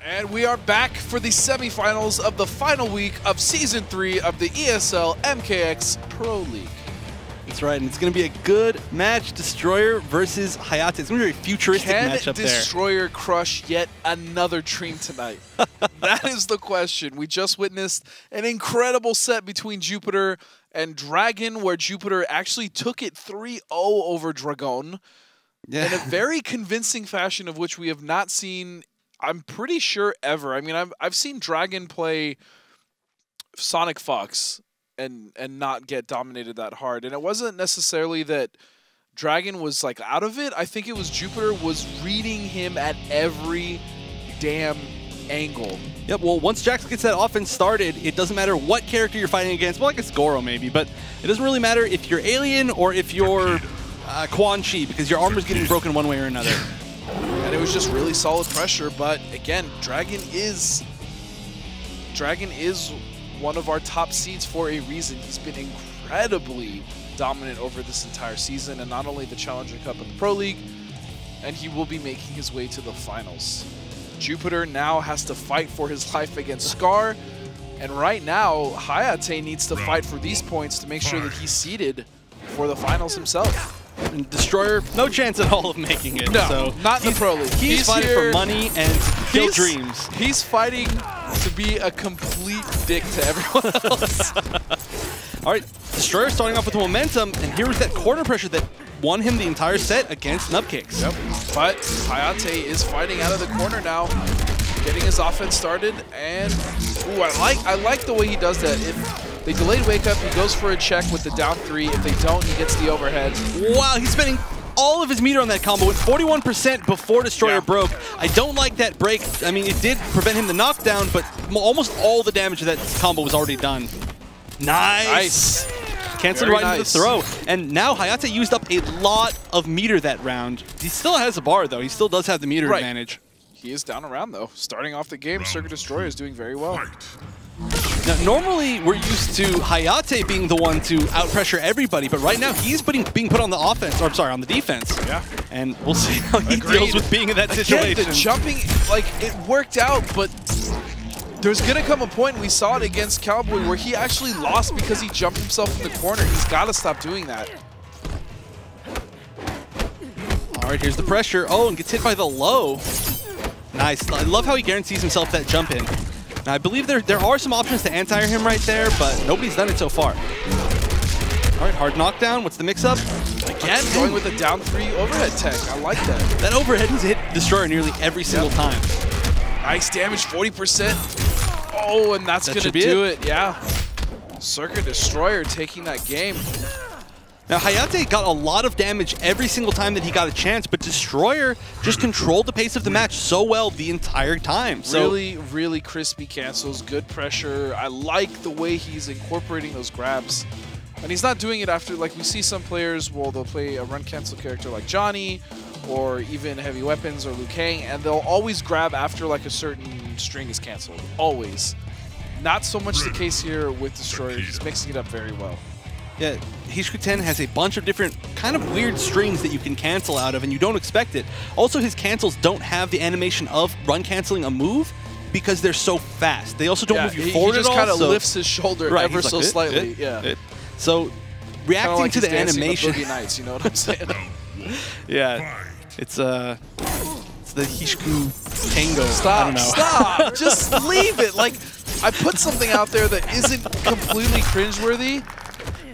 And we are back for the semifinals of the final week of Season 3 of the ESL MKX Pro League. That's right, and it's going to be a good match. Destroyer versus Hayate. It's going to be a futuristic matchup there. Can Destroyer crush yet another Dream tonight? That is the question. We just witnessed an incredible set between Jupiter and Dragon, where Jupiter actually took it 3-0 over Dragon in a very convincing fashion, of which we have not seen, I'm pretty sure, ever. I mean, I've seen Dragon play Sonic Fox and not get dominated that hard. And it wasn't necessarily that Dragon was like out of it. I think it was Jupiter was reading him at every damn angle. Yep, well, once Jax gets that offense started, it doesn't matter what character you're fighting against. Well, I guess Goro maybe, but it doesn't really matter if you're Alien or if you're Quan Chi, because your armor's getting broken one way or another. And it was just really solid pressure, but again, Dragon is one of our top seeds for a reason. He's been incredibly dominant over this entire season, and not only the Challenger Cup and the Pro League, and he will be making his way to the finals. Jupiter now has to fight for his life against Scar, and right now, Hayate needs to fight for these points to make sure that he's seeded for the finals himself. And Destroyer, no chance at all of making it. No, so not in the Pro League. He's fighting for money and to kill dreams. He's fighting to be a complete dick to everyone else. All right, Destroyer starting off with the momentum, and here was that corner pressure that won him the entire set against Nubkicks. Yep, but Hayate is fighting out of the corner now, getting his offense started, and ooh, I like the way he does that. If they delayed wake up, he goes for a check with the down 3. If they don't, he gets the overhead. Wow, he's spending all of his meter on that combo with 41% before Destroyer broke. I don't like that break. I mean, it did prevent him the knockdown, but almost all the damage of that combo was already done. Nice. Canceled right into the throw. And now Hayate used up a lot of meter that round. He still has a bar, though. He still does have the meter advantage. He is down around, though. Starting off the game, Circuit Destroyer is doing very well. Now, normally we're used to Hayate being the one to out-pressure everybody, but right now he's being put on the offense, or I'm sorry, on the defense. Yeah. And we'll see how he deals with being in that situation. Again, the jumping, like, it worked out, but there's going to come a point, we saw it against Cowboy, where he actually lost because he jumped himself in the corner. He's got to stop doing that. All right, here's the pressure. Oh, and gets hit by the low. Nice. I love how he guarantees himself that jump in. Now, I believe there are some options to anti-air him right there, but nobody's done it so far. All right, hard knockdown. What's the mix-up? Again, going with a down 3 overhead tech. I like that. That overhead has hit Destroyer nearly every single time. Nice damage, 40%. Oh, and that's going to do it. Yeah. Circuit Destroyer taking that game. Now, Hayate got a lot of damage every single time that he got a chance, but Destroyer just controlled the pace of the match so well the entire time. So really, really crispy cancels, good pressure. I like the way he's incorporating those grabs. And he's not doing it after, like we see some players, well, they'll play a run cancel character like Johnny, or even Heavy Weapons or Liu Kang, and they'll always grab after like a certain string is canceled. Always. Not so much the case here with Destroyer. He's mixing it up very well. Yeah, Hishku 10 has a bunch of different kind of weird strings that you can cancel out of, and you don't expect it. Also, his cancels don't have the animation of run canceling a move because they're so fast. They also don't move you forward at all. He just kind of lifts his shoulder ever so slightly. So, reacting like to the animation. Boogie Nights, you know what I'm saying? Yeah, it's the Hishku Tango. Stop! I don't know. Stop! Just leave it. Like, I put something out there that isn't completely cringeworthy,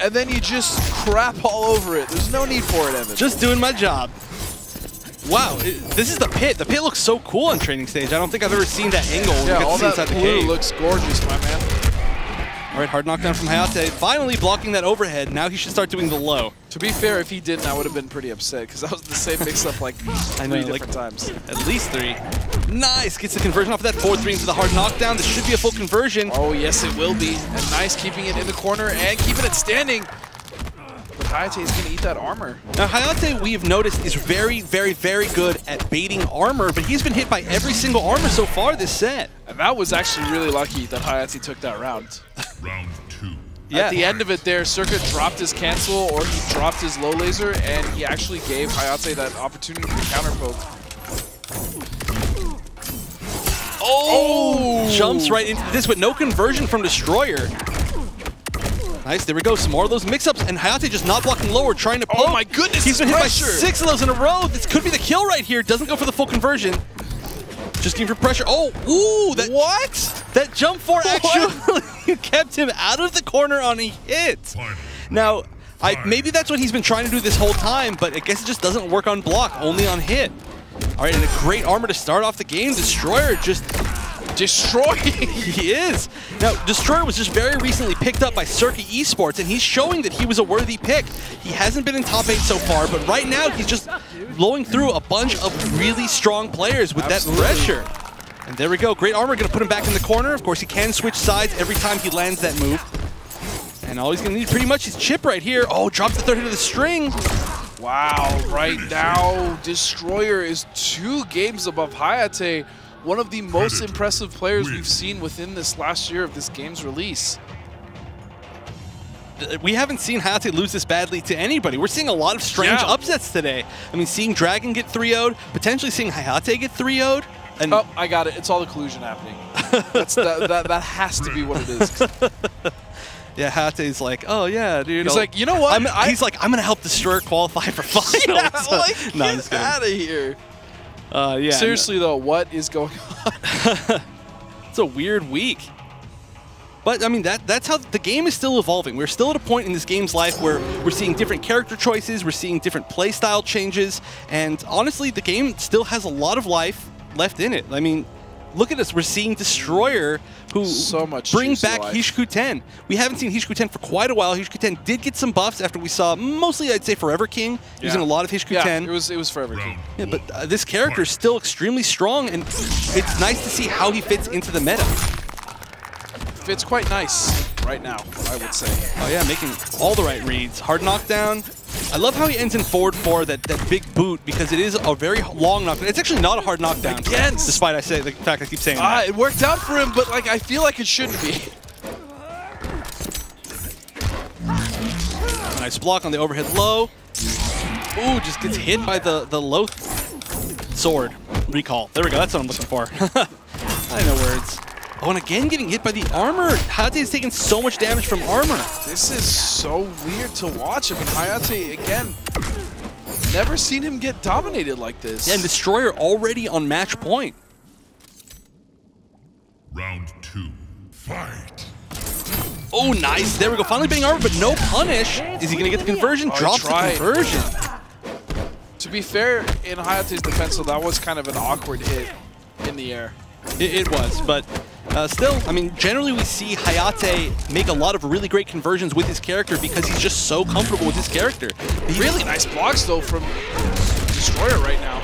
and then you just crap all over it. There's no need for it, Evan. Just doing my job. Wow, this is the pit. The pit looks so cool on Training Stage. I don't think I've ever seen that angle. Yeah, all that blue looks gorgeous, my man. All right, hard knockdown from Hayate. Finally blocking that overhead. Now he should start doing the low. To be fair, if he didn't, I would have been pretty upset because that was the same mix-up like three different times. At least 3. Nice, gets the conversion off of that 4-3 into the hard knockdown. This should be a full conversion. Oh, yes, it will be. And nice keeping it in the corner and keeping it standing. But Hayate is going to eat that armor. Now, Hayate, we have noticed, is very, very, very good at baiting armor, but he's been hit by every single armor so far this set. And that was actually really lucky that Hayate took that round. Round 2. Yeah. At the end of it there, Circuit dropped his cancel or he dropped his low laser, and he actually gave Hayate that opportunity for counter poke. Oh! Jumps right into this with no conversion from Destroyer. Nice, there we go. Some more of those mix-ups, and Hayate just not blocking lower, trying to poke. Oh my goodness, he's been hit pressure. by 6 of those in a row. This could be the kill right here. Doesn't go for the full conversion. Just looking for pressure. Oh, ooh, that what? That jump forward actually kept him out of the corner on a hit. Now, maybe that's what he's been trying to do this whole time, but I guess it just doesn't work on block, only on hit. All right, and a great armor to start off the game. Destroyer just destroying. He is. Now, Destroyer was just very recently picked up by Circa Esports, and he's showing that he was a worthy pick. He hasn't been in top 8 so far, but right now he's just blowing through a bunch of really strong players with that pressure. And there we go. Great armor, going to put him back in the corner. Of course, he can switch sides every time he lands that move. And all he's going to need pretty much is chip right here. Oh, drops the third hit of the string. Wow, right now, Destroyer is 2 games above Hayate, one of the most impressive players we've seen within this last year of this game's release. We haven't seen Hayate lose this badly to anybody. We're seeing a lot of strange upsets today. I mean, seeing Dragon get 3-0'd, potentially seeing Hayate get 3-0'd. And oh, I got it. It's all the collusion happening. that has to be what it is. Yeah, Hayate's like, oh yeah, dude. He's like, you know what? He's like, I'm gonna help Destroyer qualify for finals. Yeah, like, no, I'm just get out of here. Yeah. Seriously though, what is going on? It's a weird week. But I mean, that's how the game is still evolving. We're still at a point in this game's life where we're seeing different character choices, we're seeing different playstyle changes, and honestly, the game still has a lot of life left in it. I mean, look at us. We're seeing Destroyer, who brings back Hishikuten. We haven't seen Hishikuten for quite a while. Hishikuten did get some buffs after we saw mostly, I'd say, Forever King using a lot of Hishikuten. Yeah, it was Forever King. Yeah, but this character is still extremely strong, and it's nice to see how he fits into the meta. Fits quite nice right now, I would say. Oh yeah, making all the right reads. Hard knockdown. I love how he ends in forward 4, that big boot, because it is a very long knockdown. It's actually not a hard knockdown. Again, despite the fact I keep saying that. It worked out for him, but like I feel like it shouldn't be. Nice block on the overhead low. Ooh, just gets hit by the low sword recall. There we go. That's what I'm looking for. I know words. Oh, and again getting hit by the armor. Hayate is taking so much damage from armor. This is so weird to watch. I mean, Hayate, again, never seen him get dominated like this. Yeah, and Destroyer already on match point. Round 2, fight. Oh, nice. There we go. Finally bang armor, but no punish. Is he going to get the conversion? Drops the conversion. To be fair, in Hayate's defense, so that was kind of an awkward hit in the air. It was, but still, I mean, generally we see Hayate make a lot of really great conversions with his character because he's just so comfortable with his character. Really nice blocks, though, from Destroyer right now.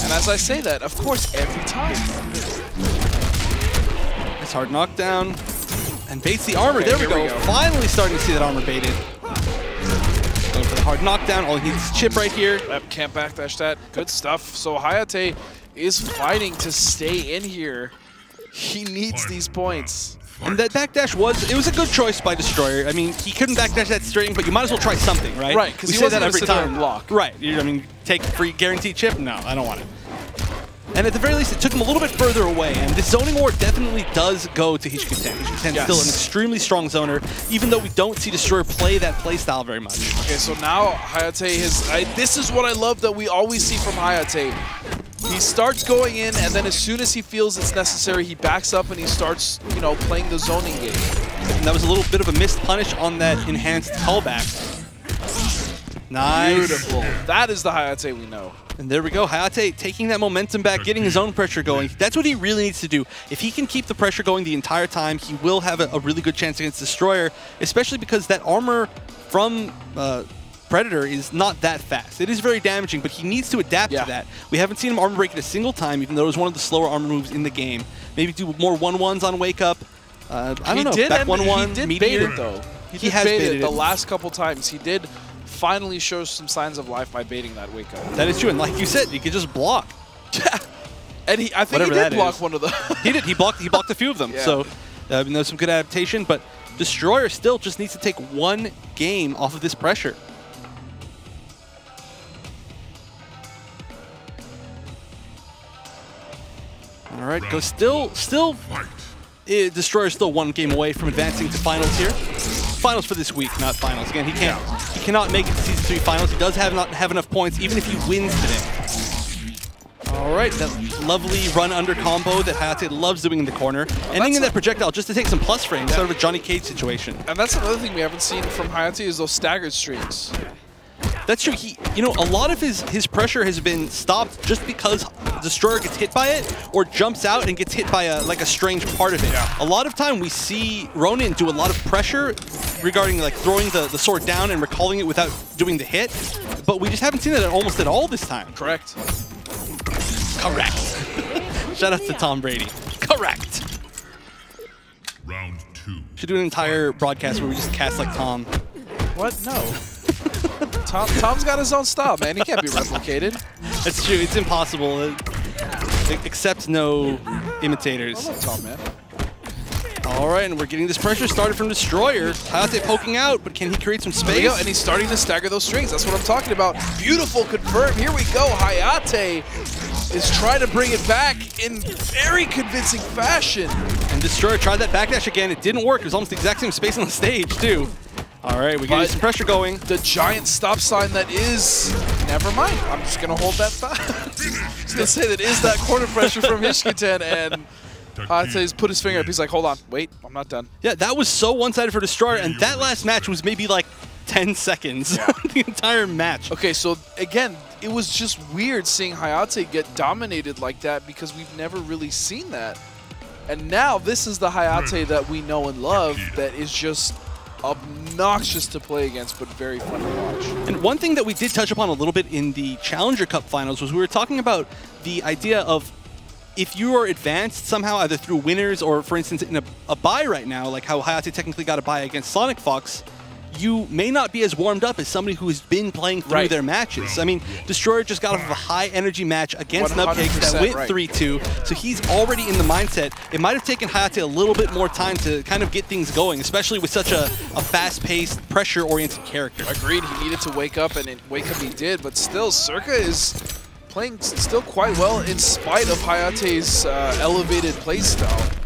And as I say that, of course, every time. Nice hard knockdown. And baits the armor. There we go. Finally starting to see that armor baited. Going for the hard knockdown. All he needs is chip right here. Can't backdash that. Good stuff. So Hayate is fighting to stay in here. He needs these points. And that backdash it was a good choice by Destroyer. I mean, he couldn't backdash that string, but you might as well try something, right? Right, because we he say wasn't that every time. Block. Right. I mean, take free guaranteed chip? No, I don't want it. And at the very least, it took him a little bit further away, and this zoning war definitely does go to Hishikuten. Hishikuten is still an extremely strong zoner, even though we don't see Destroyer play that playstyle very much. Okay, so now Hayate this is what I love that we always see from Hayate. He starts going in, and then as soon as he feels it's necessary, he backs up and he starts, you know, playing the zoning game. And that was a little bit of a missed punish on that enhanced callback. Nice. Beautiful. That is the Hayate we know. And there we go. Hayate taking that momentum back, getting his own pressure going. That's what he really needs to do. If he can keep the pressure going the entire time, he will have a really good chance against Destroyer, especially because that armor from Predator is not that fast. It is very damaging, but he needs to adapt to that. We haven't seen him armor break it a single time, even though it was one of the slower armor moves in the game. Maybe do more 1-1s on Wake Up. I don't know. Back 1-1, he did Meteor. bait it, though. He has baited it the last couple times. He did finally show some signs of life by baiting that Wake Up. That is true, and like you said, you could just block. And I think he did block one of them. He did. He blocked a few of them. Yeah. So there's some good adaptation, but Destroyer still just needs to take one game off of this pressure. All right, go still, Destroyer's still one game away from advancing to finals here. Finals for this week, not finals. Again, he cannot make it to Season 3 finals. He does not have enough points, even if he wins today. All right, that lovely run under combo that Hayate loves doing in the corner. Ending in that projectile just to take some plus frames, sort of a Johnny Cage situation. And that's another thing we haven't seen from Hayate is those staggered streaks. That's true. You know, a lot of his pressure has been stopped just because Destroyer gets hit by it or jumps out and gets hit by a strange part of it. Yeah. A lot of time we see Ronin do a lot of pressure regarding like throwing the sword down and recalling it without doing the hit, but we just haven't seen it almost at all this time. Correct. Shout out to Tom Brady. Correct. Round 2. Should do an entire broadcast where we just cast like Tom. What? No. Tom's got his own style, man. He can't be replicated. That's true. It's impossible. Except no imitators. I love Tom, man. All right, and we're getting this pressure started from Destroyer. Hayate poking out, but can he create some space? There we go, and he's starting to stagger those strings. That's what I'm talking about. Beautiful confirm. Here we go. Hayate is trying to bring it back in very convincing fashion. And Destroyer tried that backdash again. It didn't work. It was almost the exact same space on the stage, too. All right, we got some pressure going. The giant stop sign that is... Never mind. I'm just going to hold that thought. I was going to say that is that corner pressure from Hishkuten, and Hayate's put his finger up. He's like, hold on. Wait, I'm not done. Yeah, that was so one-sided for Destroyer, and that last match was maybe like 10 seconds. Yeah. The entire match. Okay, so again, it was just weird seeing Hayate get dominated like that because we've never really seen that. And now this is the Hayate that we know and love that is just obnoxious to play against, but very fun to watch. And one thing that we did touch upon a little bit in the Challenger Cup finals was we were talking about the idea of if you are advanced somehow, either through winners or, for instance, in a bye right now, like how Hayate technically got a bye against Sonic Fox, you may not be as warmed up as somebody who has been playing through their matches. I mean, Destroyer just got off of a high-energy match against Nubcakes that went 3-2, so he's already in the mindset. It might have taken Hayate a little bit more time to kind of get things going, especially with such a fast-paced, pressure-oriented character. Agreed. He needed to wake up, and wake up he did, but still, Circa is playing still quite well in spite of Hayate's elevated playstyle.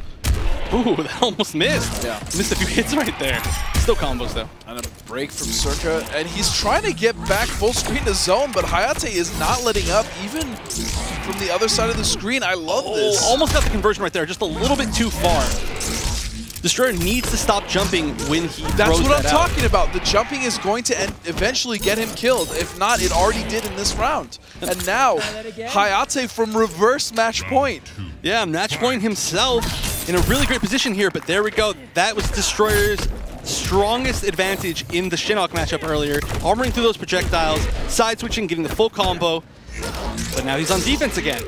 Ooh, that almost missed. Yeah. Missed a few hits right there. Still combos, though. And a break from Circa, and he's trying to get back full screen to zone, but Hayate is not letting up, even from the other side of the screen. I love this. Almost got the conversion right there, just a little bit too far. Destroyer needs to stop jumping when he throws that out. That's what I'm talking about. The jumping is going to eventually get him killed. If not, it already did in this round. And now, Hayate from reverse match point. Yeah, match point himself in a really great position here, but there we go. That was Destroyer's strongest advantage in the Shinnok matchup earlier. Armoring through those projectiles, side switching, getting the full combo. But now he's on defense again.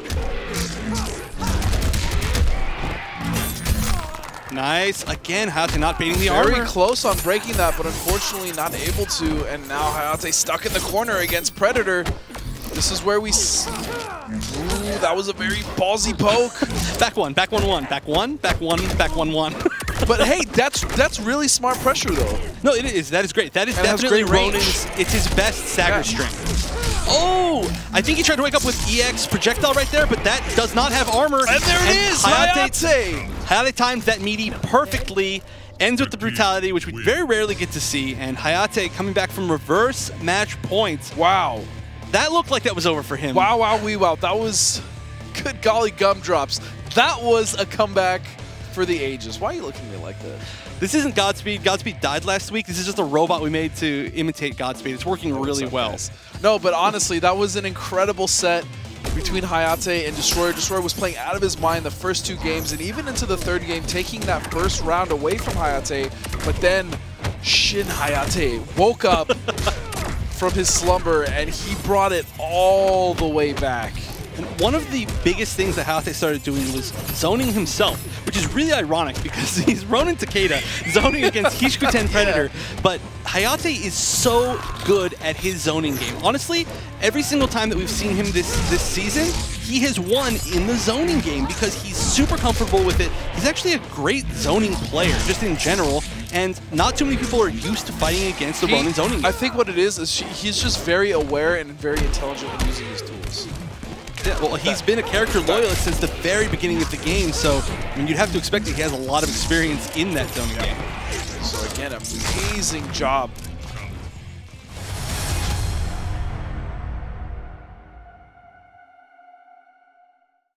Nice. Again, Hayate not baiting the armor. Very close on breaking that, but unfortunately not able to. And now Hayate stuck in the corner against Predator. This is where we... Ooh, that was a very ballsy poke. Back one, back 1-1, back one, back one, back 1-1. But hey, that's really smart pressure though. No, it is. That is great. That is definitely Ronin's. It's his best stagger string. Oh, I think he tried to wake up with EX projectile right there, but that does not have armor. And there it is, Hayate. Hayate times that meaty perfectly. Ends with the brutality, which we very rarely get to see. And Hayate coming back from reverse match points. Wow. That looked like that was over for him. Wow, wow, wee, wow. That was, good golly gumdrops. That was a comeback for the ages. Why are you looking at me like that? This isn't Godspeed. Godspeed died last week. This is just a robot we made to imitate Godspeed. It's working really well. Nice. No, but honestly, that was an incredible set between Hayate and Destroyer. Destroyer was playing out of his mind the first two games, and even into the third game, taking that first round away from Hayate. But then Shin Hayate woke up from his slumber, and he brought it all the way back. And one of the biggest things that Hayate started doing was zoning himself, which is really ironic because he's Ronin Takeda zoning against Hishkuten Predator, but Hayate is so good at his zoning game. Honestly, every single time that we've seen him this season, he has won in the zoning game because he's super comfortable with it. He's actually a great zoning player, just in general, and not too many people are used to fighting against the Ronin zoning game. I think what it is he's just very aware and very intelligent in using his tools. Yeah, well, he's been a character loyalist since the very beginning of the game, so I mean, you'd have to expect that he has a lot of experience in that zoning game. So again, amazing job